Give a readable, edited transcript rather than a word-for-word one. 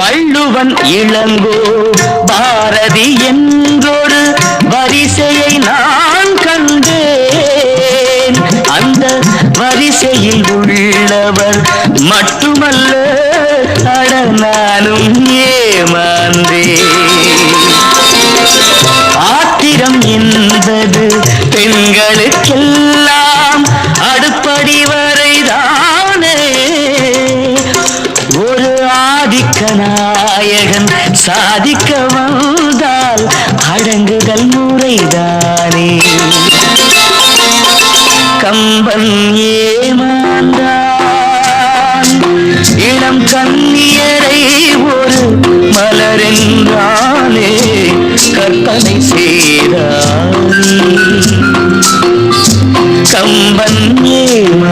வள்ளுவன் இளங்கோ பாரதி என்றொரு வரிசையை நான் கண்டேன். அந்த வரிசையில் உள்ளவர் மட்டுமல்ல, அட நானும் ஏமாந்தேன். ஆத்திரம் என்பது பெண்களுக்கெல்லாம் அடுப்படி வரைதானே. ஒரு ஆதிக்க நாயகன் சாதிக்க வந்தால் அடங்குதல் முறைதானே. கம்பன் ஏமாந்தான் இளம் கண்ணியரை ஒரு மலரென்றானே கற்பனை செய்தானே. கம்பன் ஏமாந்தான்